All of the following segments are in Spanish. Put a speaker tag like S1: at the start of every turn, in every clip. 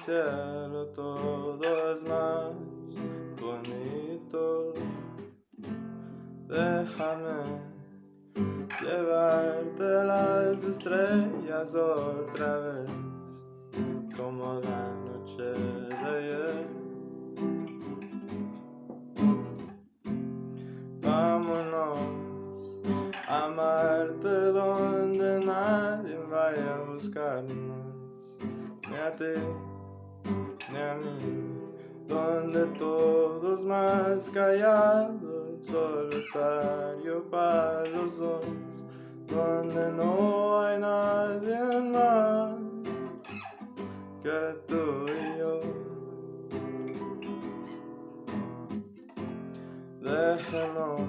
S1: cielo todo es más bonito. Déjame llevarte a las estrellas otra vez, como la noche de ayer. Vámonos a amarte donde nadie vaya a buscarnos, ni a ti ni a mí, donde todos más callados, solitario para los dos, donde no hay nadie más que tú y yo. Dejemos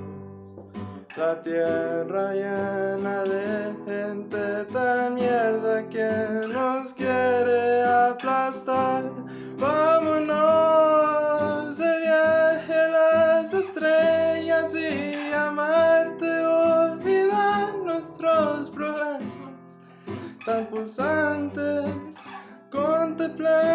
S1: la tierra llena de gente tan mierda que nos quiere aplastar. Vámonos de viaje a las estrellas y amarte, olvidar nuestros problemas tan pulsantes, contemplar